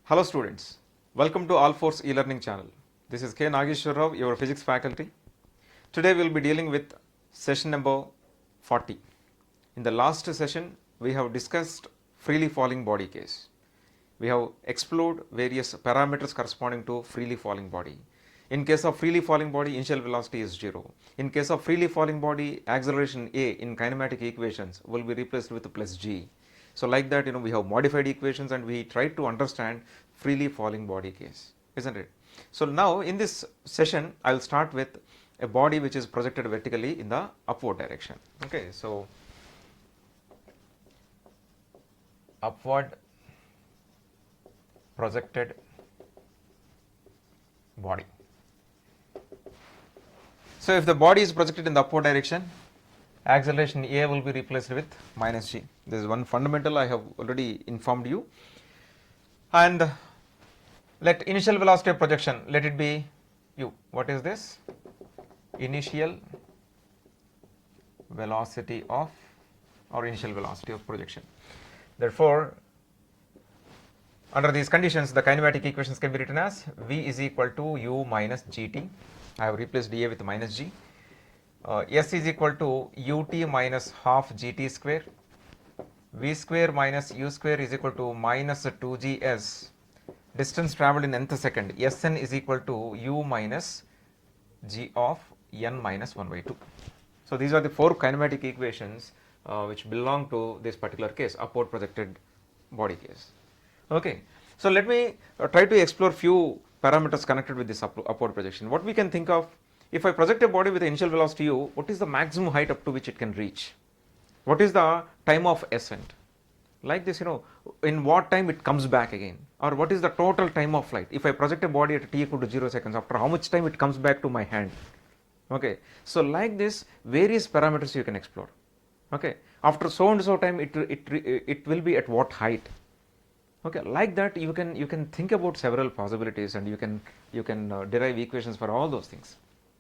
Hello students, welcome to All Force e-learning channel. This is K. Nageshwar Rao, your physics faculty. Today we will be dealing with session number 40. In the last session, we have discussed freely falling body case. We have explored various parameters corresponding to freely falling body. In case of freely falling body, initial velocity is 0. In case of freely falling body, acceleration A in kinematic equations will be replaced with plus g. So like that, we have modified equations and we tried to understand freely falling body case, isn't it? So now in this session, I will start with a body which is projected vertically in the upward direction. Okay, so upward projected body. So if the body is projected in the upward direction, acceleration A will be replaced with minus g. This is one fundamental I have already informed you. And let initial velocity of projection, let it be u. What is this? Initial velocity of or initial velocity of projection. Therefore, under these conditions, the kinematic equations can be written as v is equal to u minus gt. I have replaced dA with minus g. S is equal to ut minus half gt square. V square minus u square is equal to minus 2gs. Distance travelled in nth second. Sn is equal to u minus g of n minus 1 by 2. So these are the four kinematic equations which belong to this particular case, upward projected body case. Okay, so let me try to explore few parameters connected with this upward projection. What we can think of, if I project a body with an initial velocity u, what is the maximum height up to which it can reach? What is the time of ascent? Like this, in what time it comes back again? Or what is the total time of flight? If I project a body at t equal to 0 seconds, after how much time it comes back to my hand? Okay, so like this, various parameters you can explore. Okay, after so and so time, it will be at what height? Okay, like that you can think about several possibilities and you can derive equations for all those things.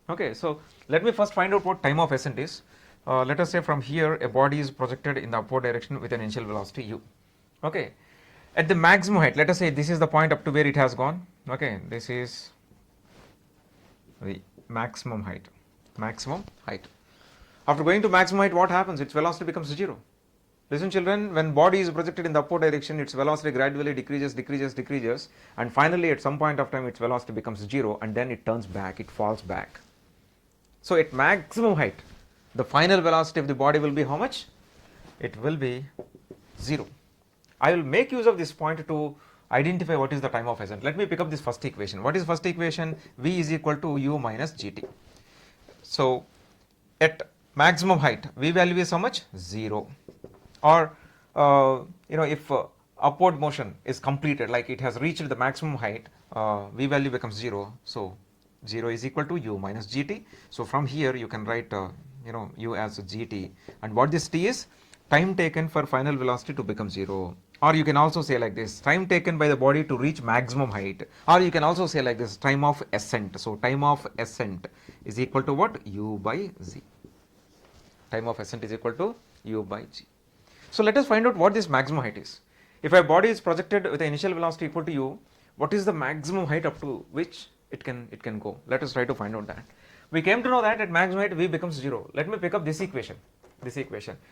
Okay, so let me first find out what time of ascent is. Let us say from here a body is projected in the upward direction with an initial velocity u. Okay, at the maximum height, let us say this is the point up to where it has gone. Okay, this is the maximum height. After going to maximum height, what happens? Its velocity becomes 0. Listen children, when body is projected in the upward direction, its velocity gradually decreases, and finally at some point of time its velocity becomes 0 and then it turns back, it falls back. So at maximum height, the final velocity of the body will be how much? It will be 0. I will make use of this point to identify what is the time of ascent. Let me pick up this first equation. What is first equation? V is equal to u minus gt. So at maximum height, V value is how much? 0. Or if upward motion is completed, like it has reached the maximum height, V value becomes 0. So 0 is equal to u minus gt. So from here you can write u as gt, and what this t is? Time taken for final velocity to become 0. Or you can also say like this, time taken by the body to reach maximum height. Or you can also say like this, time of ascent. So time of ascent is equal to what? U by z. Time of ascent is equal to u by g. So let us find out what this maximum height is. If a body is projected with an initial velocity equal to u, what is the maximum height up to which it can go? Let us try to find out that. We came to know that at maximum height v becomes 0. Let me pick up this equation.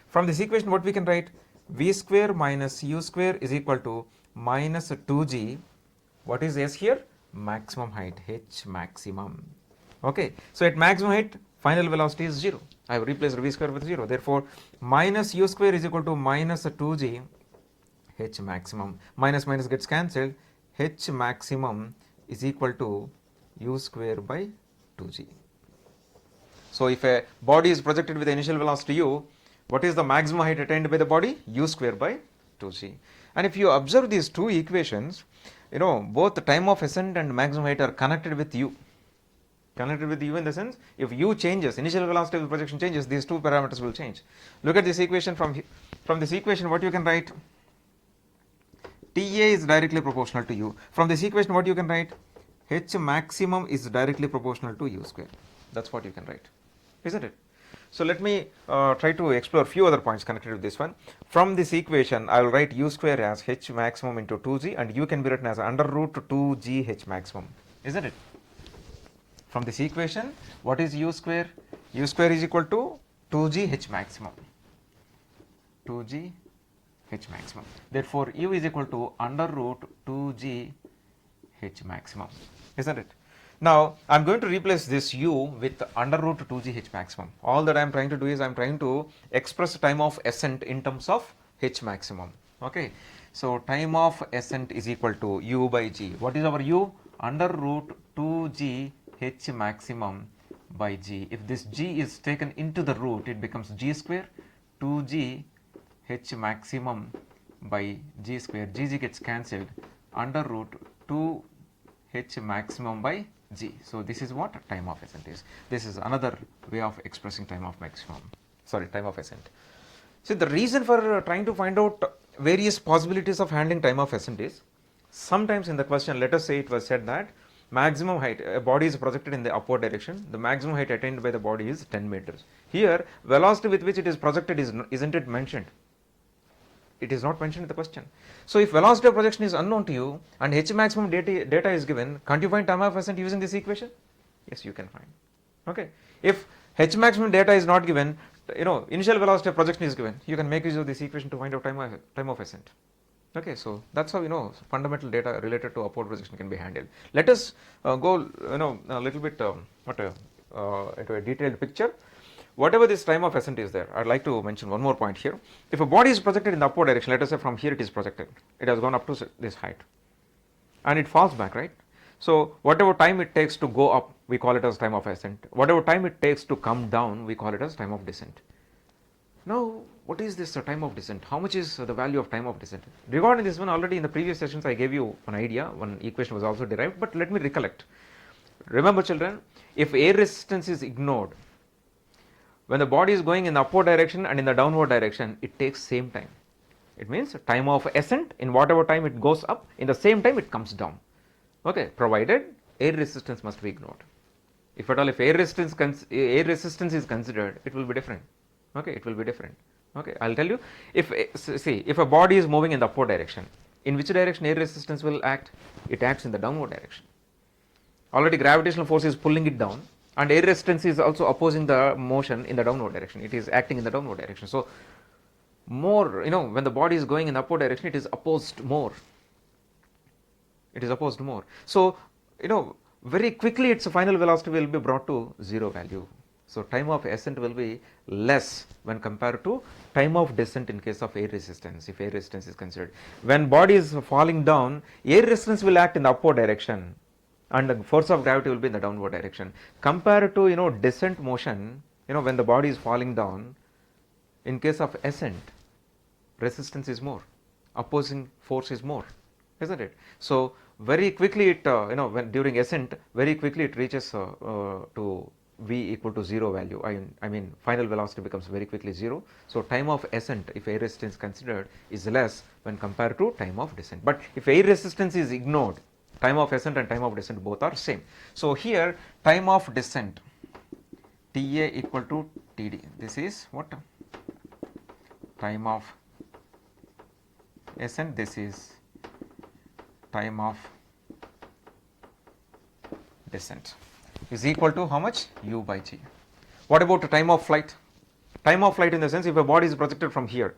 From this equation, what we can write? V square minus u square is equal to minus 2g. What is s here? Maximum height, h maximum. Okay, so at maximum height, final velocity is 0. I have replaced v square with 0. Therefore, minus u square is equal to minus 2g h maximum. Minus minus gets cancelled. H maximum is equal to u square by 2g. So if a body is projected with initial velocity u, what is the maximum height attained by the body? U square by 2g. And if you observe these two equations, both the time of ascent and maximum height are connected with u. Connected with u in the sense, if u changes, initial velocity of the projection changes, these two parameters will change. Look at this equation. From this equation, what you can write? Ta is directly proportional to u. From this equation, what you can write? H maximum is directly proportional to u square. That's what you can write, isn't it? So let me try to explore few other points connected with this one. From this equation, I will write u square as h maximum into 2g, and u can be written as under root 2g h maximum, isn't it? From this equation, what is u square? U square is equal to 2g h maximum. 2g h maximum. Therefore, u is equal to under root 2g h maximum, isn't it? Now, I am going to replace this u with under root 2g h maximum. All that I am trying to do is I am trying to express time of ascent in terms of h maximum. Okay. So, time of ascent is equal to u by g. What is our u? Under root 2g h maximum by g. If this g is taken into the root, it becomes g square 2g h maximum by g square. G gets cancelled. Under root 2 h maximum by g. So, this is what time of ascent is. This is another way of expressing time of maximum, sorry, time of ascent. So, the reason for trying to find out various possibilities of handling time of ascent is, sometimes in the question, let us say it was said that maximum height, a body is projected in the upward direction, the maximum height attained by the body is 10 meters. Here, velocity with which it is projected isn't it mentioned? It is not mentioned in the question. So, if velocity of projection is unknown to you and h maximum data is given, can't you find time of ascent using this equation? Yes, you can find. Okay. If h maximum data is not given, initial velocity of projection is given, you can make use of this equation to find out time of ascent. Okay. So, that's how fundamental data related to upward projection can be handled. Let us go a little bit into a detailed picture. Whatever this time of ascent is there, I would like to mention one more point here. If a body is projected in the upward direction, let us say from here it is projected, it has gone up to this height and it falls back, right? So, whatever time it takes to go up, we call it as time of ascent. Whatever time it takes to come down, we call it as time of descent. Now, what is this time of descent? How much is the value of time of descent? Regarding this one, already in the previous sessions I gave you an idea, one equation was also derived, but let me recollect. Remember children, if air resistance is ignored, when the body is going in the upward direction and in the downward direction, it takes same time. It means time of ascent, in whatever time it goes up, in the same time it comes down. Okay, provided air resistance must be ignored. If at all, if air resistance is considered, it will be different. Okay, it will be different. Okay, I will tell you. If a body is moving in the upward direction, in which direction air resistance will act? It acts in the downward direction. Already gravitational force is pulling it down, and air resistance is also opposing the motion in the downward direction. It is acting in the downward direction. So, more, when the body is going in the upward direction, it is opposed more. It is opposed more. So, very quickly its final velocity will be brought to zero value. So, time of ascent will be less when compared to time of descent in case of air resistance, if air resistance is considered. When body is falling down, air resistance will act in the upward direction, and the force of gravity will be in the downward direction. Compared to descent motion, when the body is falling down, in case of ascent, resistance is more, opposing force is more, isn't it? So, very quickly it when during ascent, very quickly it reaches to v equal to zero value. I mean final velocity becomes very quickly zero. So, time of ascent, if air resistance considered, is less when compared to time of descent. But if air resistance is ignored, time of ascent and time of descent both are same. So, here time of descent Ta equal to Td. This is what? Time of ascent, this is time of descent, is equal to how much? U by g. What about the time of flight? Time of flight in the sense, if a body is projected from here,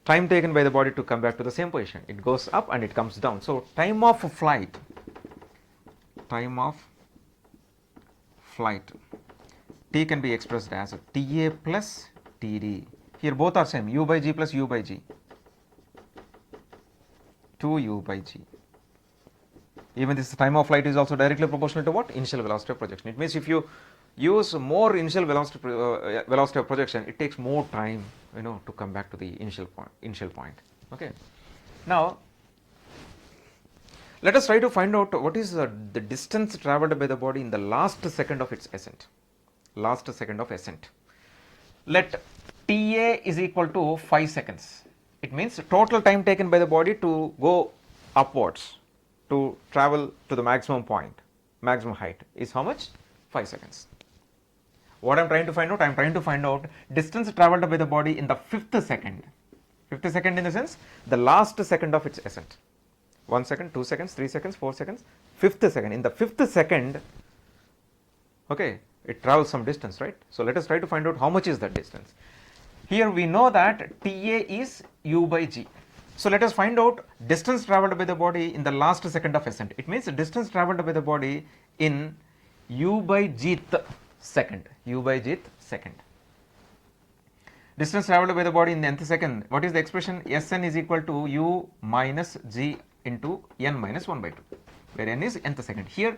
time taken by the body to come back to the same position, it goes up and it comes down. So, time of flight T can be expressed as Ta plus Td. Here both are same, U by g plus U by g, 2U by g. Even this time of flight is also directly proportional to what? Initial velocity of projection. It means if you use more initial velocity of projection, it takes more time to come back to the initial point. Okay. Now, let us try to find out what is the distance travelled by the body in the last second of its ascent. Last second of ascent. Let Ta is equal to 5 seconds. It means total time taken by the body to go upwards, to travel to the maximum point, maximum height, is how much? 5 seconds. What I'm trying to find out? I'm trying to find out distance traveled by the body in the fifth second. Fifth second in the sense the last second of its ascent. 1 second, 2 seconds, 3 seconds, 4 seconds, fifth second. In the fifth second, okay, it travels some distance, right? So let us try to find out how much is that distance. Here we know that TA is u by g. So let us find out distance traveled by the body in the last second of ascent. It means distance traveled by the body in u by gth second. U by gth second. Distance traveled by the body in the nth second. What is the expression? Sn is equal to u minus g into n minus 1 by 2, where n is nth second. Here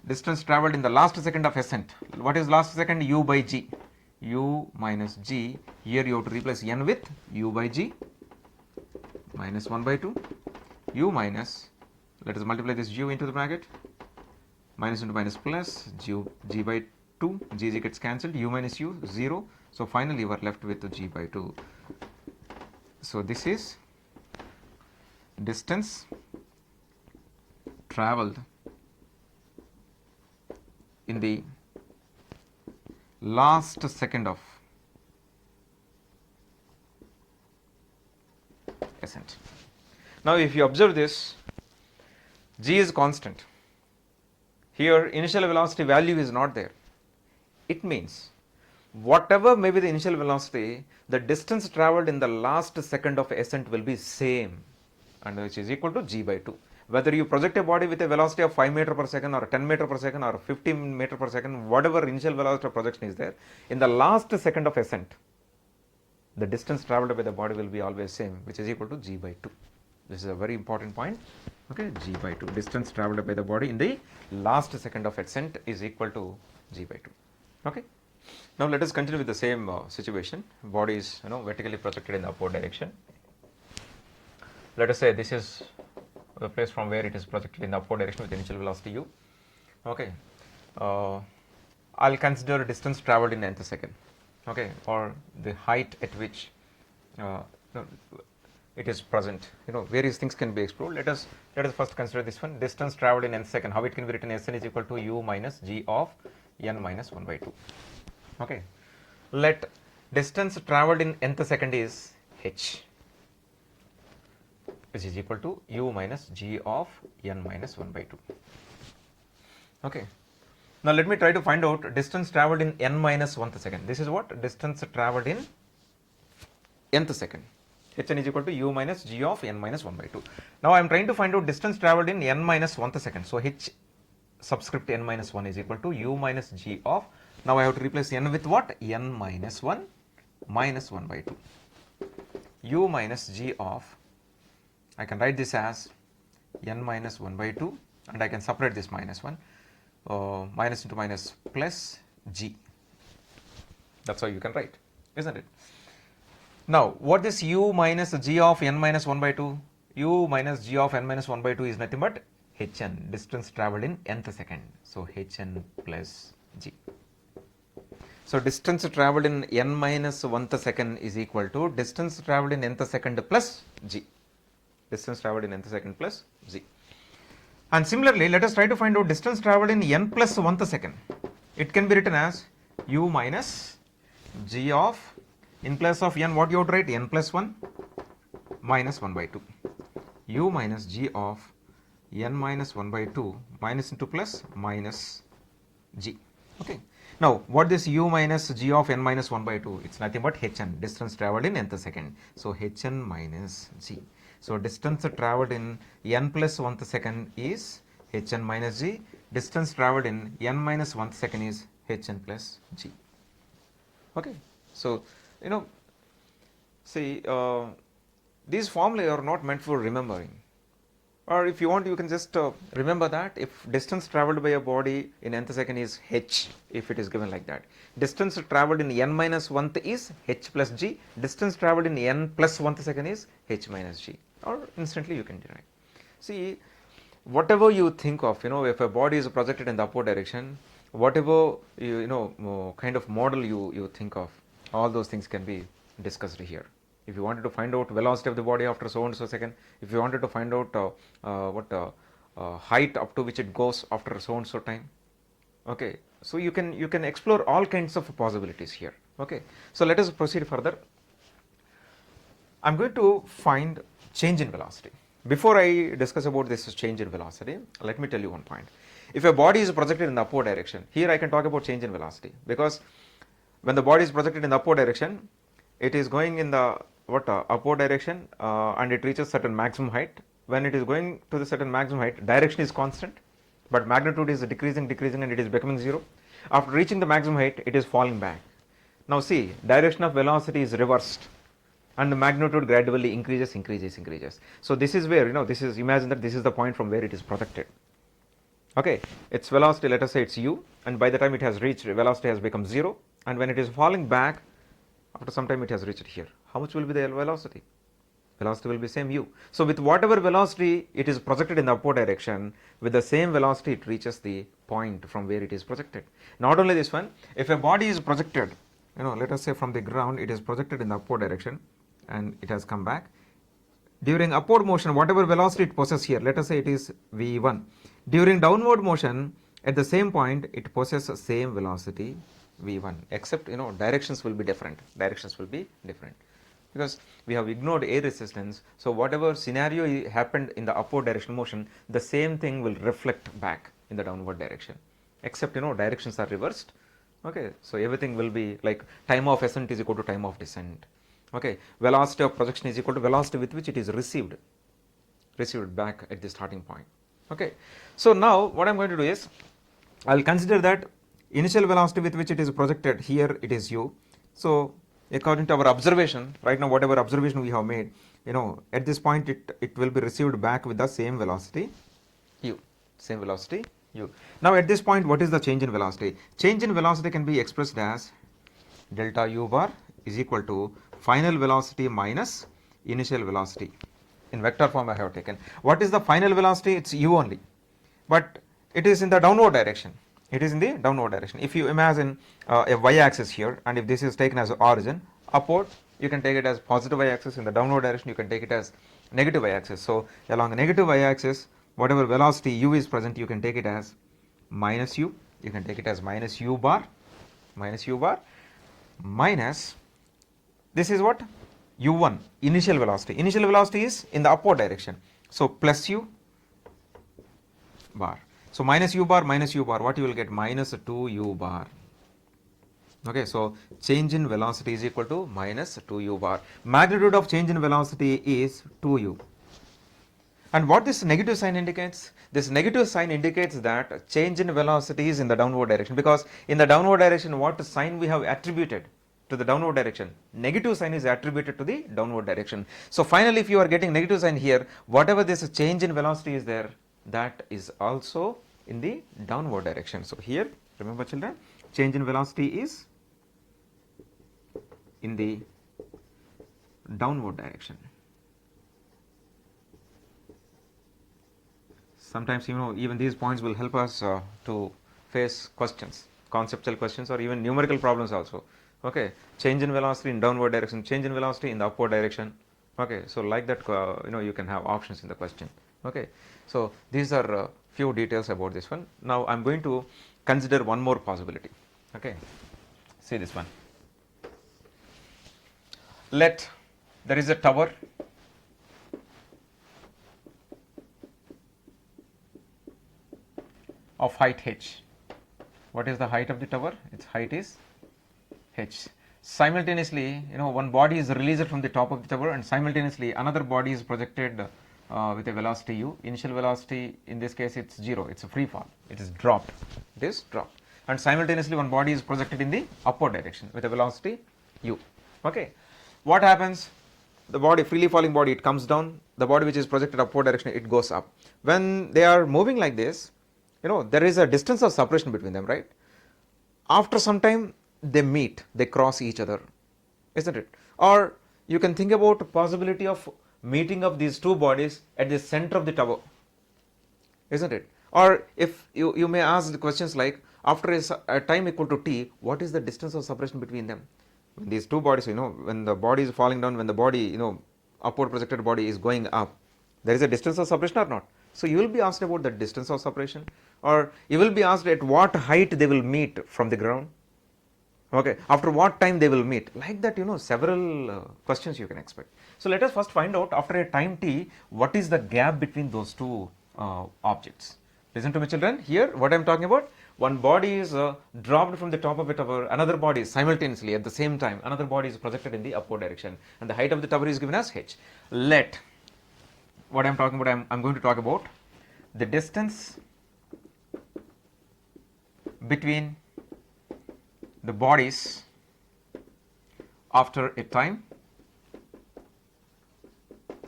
distance traveled in the last second of ascent. What is last second? U by g. U minus g. Here you have to replace n with u by g minus 1 by 2. U minus, let us multiply this u into the bracket. Minus into minus plus, g by 2. G gets cancelled. U minus u, 0. So finally we are left with g by 2. So this is distance travelled in the last second of ascent. Now if you observe this, g is constant. Here initial velocity value is not there. It means whatever may be the initial velocity, the distance travelled in the last second of ascent will be same, and which is equal to g by 2. Whether you project a body with a velocity of 5 meter per second or 10 meter per second or 15 meter per second, whatever initial velocity of projection is there, in the last second of ascent, the distance travelled by the body will be always same, which is equal to g by 2. This is a very important point. Okay, g by 2. Distance travelled by the body in the last second of ascent is equal to g by 2. Okay. Now let us continue with the same situation. Body is vertically projected in the upward direction. Let us say this is the place from where it is projected in the upward direction with initial velocity u. Okay, I'll consider distance travelled in nth second. Okay, or the height at which it is present. Various things can be explored. Let us first consider this one. Distance travelled in nth second. How it can be written? Sn is equal to u minus g of n minus 1 by 2. Okay, let distance travelled in nth second is h, which is equal to u minus g of n minus 1 by 2. Okay. Now let me try to find out distance travelled in n minus 1th second. This is what? Distance travelled in nth second. Hn is equal to u minus g of n minus 1 by 2. Now I am trying to find out distance travelled in n minus 1th second. So h subscript n minus 1 is equal to u minus g of, now I have to replace n with what? n minus 1 minus 1 by 2. U minus g of, I can write this as n minus 1 by 2, and I can separate this minus 1. Minus into minus plus g. That's how you can write, isn't it? Now, what is u minus g of n minus 1 by 2? U minus g of n minus 1 by 2 is nothing but hn, distance travelled in nth second. So, hn plus g. So, distance travelled in n minus 1th second is equal to distance travelled in nth second plus g. Distance travelled in nth second plus g. And similarly, let us try to find out distance travelled in n plus 1th second. It can be written as u minus g of, in place of n, what you have to write? N plus 1 minus 1 by 2. U minus g of n minus 1 by 2 minus into plus minus g. Okay. Now, what is u minus g of n minus 1 by 2? It's nothing but hn, distance travelled in nth second. So, hn minus g. So, distance travelled in n plus 1th second is hn minus g. Distance travelled in n minus 1th second is hn plus g. Okay. So, see, these formulae are not meant for remembering. Or if you want, you can just remember that if distance travelled by a body in nth second is h, if it is given like that. Distance travelled in n minus 1th is h plus g. Distance travelled in n plus 1th second is h minus g. Or instantly you can derive. See, whatever you think of, if a body is projected in the upward direction, whatever kind of model you think of, all those things can be discussed here. If you wanted to find out velocity of the body after so and so second, if you wanted to find out height up to which it goes after so and so time, okay, So you can explore all kinds of possibilities here. Okay. So let us proceed further. I'm going to find change in velocity. Before I discuss about this change in velocity, let me tell you one point. If a body is projected in the upward direction, here I can talk about change in velocity, because when the body is projected in the upward direction, it is going in the upward direction and it reaches certain maximum height. When it is going to the certain maximum height, direction is constant, but magnitude is decreasing and it is becoming 0. After reaching the maximum height, it is falling back. Now see, direction of velocity is reversed and the magnitude gradually increases. So this is where, this is, imagine that this is the point from where it is projected. Okay, its velocity, let us say it's u, and by the time it has reached, velocity has become 0, and when it is falling back, after some time it has reached here. How much will be the velocity? Velocity will be same u. So with whatever velocity it is projected in the upward direction, with the same velocity it reaches the point from where it is projected. Not only this one, if a body is projected, let us say from the ground it is projected in the upward direction and it has come back. During upward motion, whatever velocity it possesses here, let us say it is v1. During downward motion, at the same point it possesses same velocity v1, except directions will be different. Because we have ignored air resistance, so whatever scenario happened in the upward direction motion, the same thing will reflect back in the downward direction, except directions are reversed. Okay, so everything will be like time of ascent is equal to time of descent. Okay, velocity of projection is equal to velocity with which it is received back at the starting point. Okay, so now what I'm going to do is, I'll consider that initial velocity with which it is projected, here it is u. So according to our observation, right now whatever observation we have made, at this point it will be received back with the same velocity u. Now at this point, what is the change in velocity? Change in velocity can be expressed as delta u bar is equal to final velocity minus initial velocity. In vector form I have taken. What is the final velocity? It's u only, but it is in the downward direction. If you imagine a y-axis here, and if this is taken as origin, upward, you can take it as positive y-axis. In the downward direction, you can take it as negative y-axis. So along the negative y-axis, whatever velocity u is present, you can take it as minus u. You can take it as minus u bar, minus, this is what? u1, initial velocity. Initial velocity is in the upward direction. So plus u bar. So minus u bar, what you will get? Minus 2u bar. Okay, so change in velocity is equal to minus 2u bar. Magnitude of change in velocity is 2u. And what this negative sign indicates? This negative sign indicates that change in velocity is in the downward direction, because in the downward direction, what sign we have attributed to the downward direction? Negative sign is attributed to the downward direction. So finally, if you are getting negative sign here, whatever this change in velocity is there, that is also in the downward direction. So here, remember children, change in velocity is in the downward direction. Sometimes even these points will help us to face questions, conceptual questions, or even numerical problems also. Okay, change in velocity in downward direction, change in velocity in the upward direction. Okay, so like that, you can have options in the question. Okay, so these are few details about this one. Now I'm going to consider one more possibility. Okay, see this one. Let there is a tower of height h. What is the height of the tower? Its height is h. Simultaneously, one body is released from the top of the tower, and simultaneously another body is projected with a velocity u. Initial velocity, in this case, it's 0. It's a free fall. It is dropped. And simultaneously one body is projected in the upward direction with a velocity u. Okay. What happens? The body, freely falling body, it comes down. The body which is projected upward direction, it goes up. When they are moving like this, there is a distance of separation between them, right? After some time, they meet, they cross each other, isn't it? Or you can think about the possibility of meeting of these two bodies at the center of the tower, isn't it? Or if you may ask the questions like, after a time equal to t, what is the distance of separation between them? When these two bodies, when the body is falling down, when the body, upward projected body is going up, there is a distance of separation or not? So you will be asked about the distance of separation, or you will be asked at what height they will meet from the ground. Okay, after what time they will meet, like that, several questions you can expect. So let us first find out, after a time t, what is the gap between those two objects. Listen to me, children. Here what I am talking about, one body is dropped from the top of a tower, another body is simultaneously at the same time, another body is projected in the upward direction, and the height of the tower is given as h. Let, what I am talking about, I am going to talk about the distance between the bodies after a time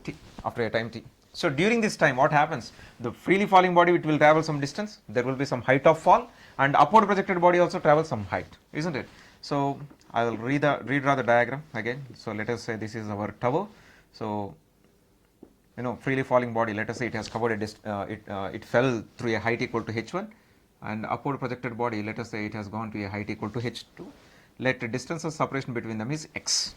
t, after a time t. So during this time, what happens? The freely falling body, it will travel some distance, there will be some height of fall, and upward projected body also travels some height, isn't it? So I will redraw the diagram again. So let us say this is our tower. So freely falling body, let us say it has covered it fell through a height equal to h1, and upward projected body, let us say it has gone to a height equal to h2. Let the distance of separation between them is x.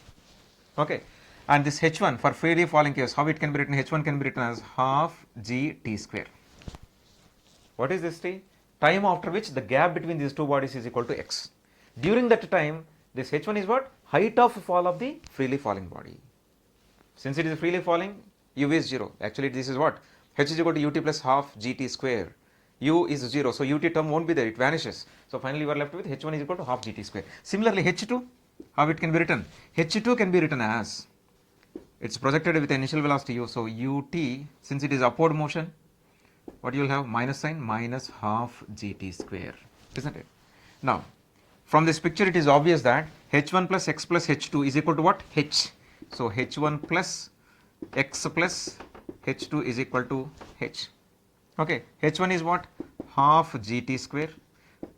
Okay, and this h1 for freely falling case, how it can be written? H1 can be written as half g t square. What is this t? Time after which the gap between these two bodies is equal to x. During that time, this h1 is what? Height of fall of the freely falling body. Since it is freely falling, u is 0. Actually, this is what? H is equal to ut plus half gt square. U is 0, so ut term won't be there, it vanishes. So finally you are left with h1 is equal to half gt square. Similarly, h2, how it can be written? H2 can be written as, it's projected with initial velocity u, so ut, since it is upward motion, what you will have? Minus sign, minus half gt square, isn't it? Now, from this picture it is obvious that h1 plus x plus h2 is equal to what? H. So h1 plus x plus h2 is equal to h. Okay, h1 is what? Half gt square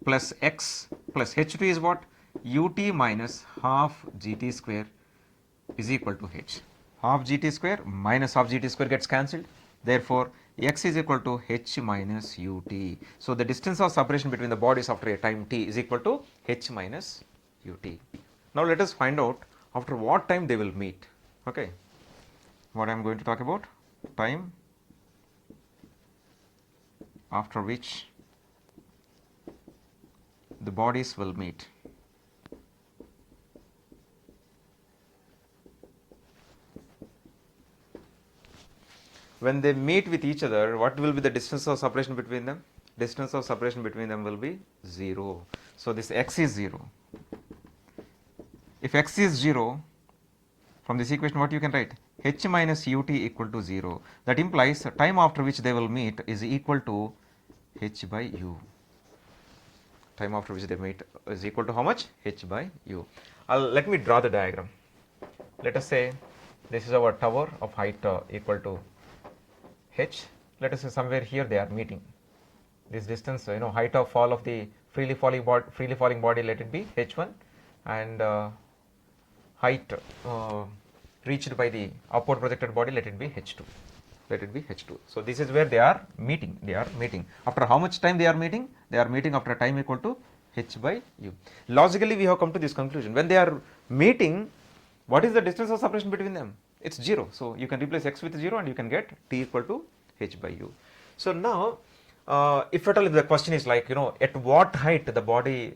plus x plus h2 is what? Ut minus half gt square is equal to h. Half gt square minus half gt square gets cancelled. Therefore, x is equal to h minus ut. So the distance of separation between the bodies after a time t is equal to h minus ut. Now let us find out after what time they will meet. Okay, what I am going to talk about? Time after which the bodies will meet. When they meet with each other, what will be the distance of separation between them? Distance of separation between them will be 0. So this x is 0. If x is 0, from this equation what you can write? H minus ut equal to 0. That implies time after which they will meet is equal to h by u. Time after which they meet is equal to how much? H by u. Let me draw the diagram. Let us say this is our tower of height equal to h. Let us say somewhere here they are meeting. This distance, height of fall of the freely falling body, let it be h1, and height reached by the upward projected body, let it be h2. Let it be h2. So this is where they are meeting. After how much time they are meeting? They are meeting after a time equal to h by u. Logically we have come to this conclusion. When they are meeting, what is the distance of separation between them? It's 0. So you can replace x with 0 and you can get t equal to h by u. So now if at all the question is like, at what height the body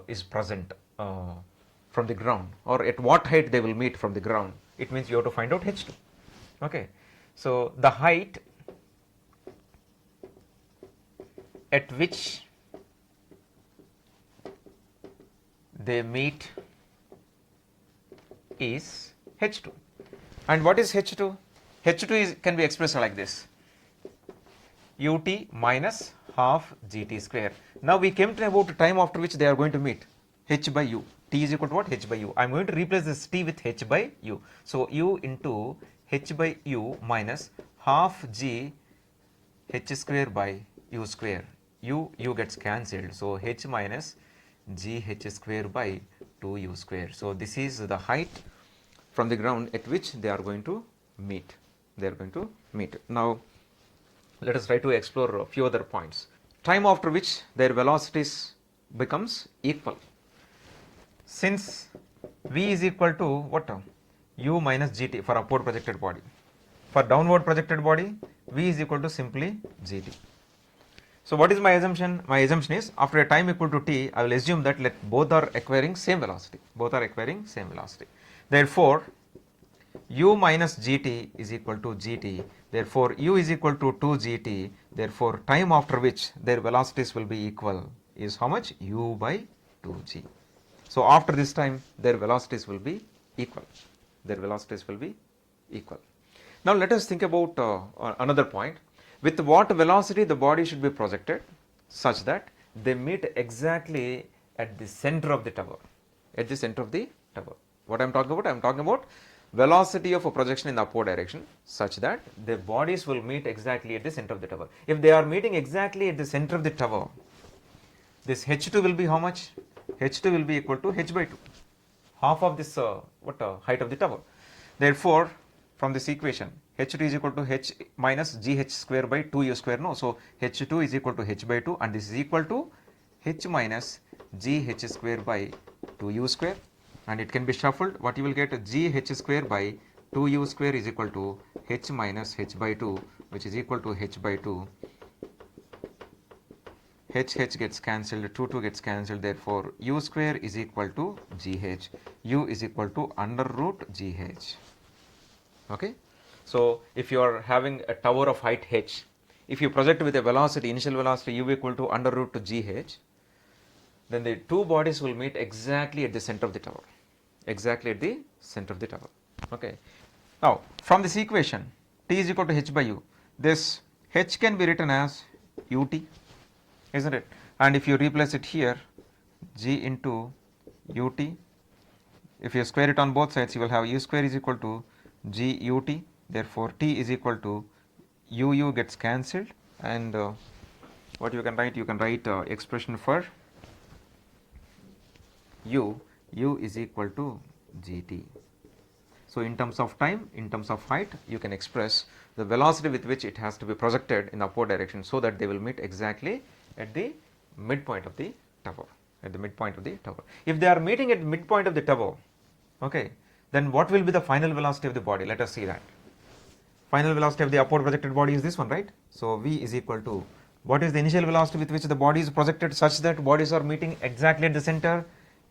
is present from the ground, or at what height they will meet from the ground, it means you have to find out h2. Okay, so the height at which they meet is h2. And what is h2? h2 can be expressed like this: ut minus half gt square. Now we came to about time after which they are going to meet, h by u. T is equal to what? H by u. I am going to replace this t with h by u. So u into h by u minus half g h square by u square. U gets cancelled. So h minus g h square by 2u square. So this is the height from the ground at which they are going to meet. Now let us try to explore a few other points. Time after which their velocities becomes equal. Since v is equal to what term? U minus gt for upward projected body. For downward projected body, v is equal to simply gt. So what is my assumption? My assumption is after a time equal to t, I will assume that both are acquiring same velocity. Both are acquiring same velocity. Therefore, u minus gt is equal to gt. Therefore, u is equal to 2 gt. Therefore, time after which their velocities will be equal is how much? U by 2g. So after this time, their velocities will be equal. Their velocities will be equal. Now let us think about another point. With what velocity the body should be projected such that they meet exactly at the center of the tower. At the center of the tower. What I am talking about? I am talking about velocity of a projection in the upward direction such that the bodies will meet exactly at the center of the tower. If they are meeting exactly at the center of the tower, this h2 will be how much? h2 will be equal to h by 2, half of this height of the tower. Therefore, from this equation, h2 is equal to h minus gh square by 2u square. No, so h2 is equal to h by 2, and this is equal to h minus gh square by 2u square, and it can be shuffled. What you will get, gh square by 2u square is equal to h minus h by 2, which is equal to h by 2. H gets cancelled, 2 gets cancelled, therefore u square is equal to gh. U is equal to under root gh. Okay. So if you are having a tower of height h, if you project with a velocity, initial velocity u equal to under root to gh, then the two bodies will meet exactly at the center of the tower. Exactly at the center of the tower. Okay. Now from this equation, t is equal to h by u, this h can be written as ut, isn't it? And if you replace it here, g into ut, if you square it on both sides, you will have u square is equal to g ut. Therefore, t is equal to u gets cancelled, and what you can write? You can write expression for u is equal to gt. So in terms of time, in terms of height, you can express the velocity with which it has to be projected in the upward direction so that they will meet exactly at the midpoint of the tower. At the midpoint of the tower. If they are meeting at midpoint of the tower, okay, then what will be the final velocity of the body? Let us see that. Final velocity of the upward projected body is this one, right? So v is equal to, what is the initial velocity with which the body is projected such that bodies are meeting exactly at the center?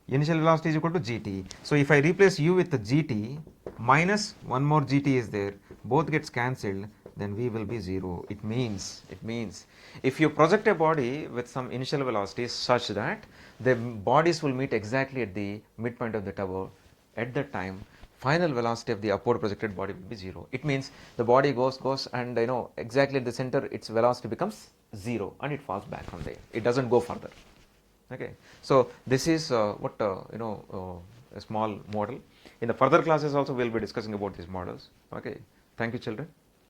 Initial velocity is equal to gt. So if I replace u with the gt minus one more gt is there, both gets cancelled, then v will be 0. It means if you project a body with some initial velocity such that the bodies will meet exactly at the midpoint of the tower, at that time final velocity of the upward projected body will be 0. It means the body goes and exactly at the center its velocity becomes 0 and it falls back from there. It doesn't go further. Okay. So this is a small model. In the further classes also we will be discussing about these models. Okay. Thank you, children.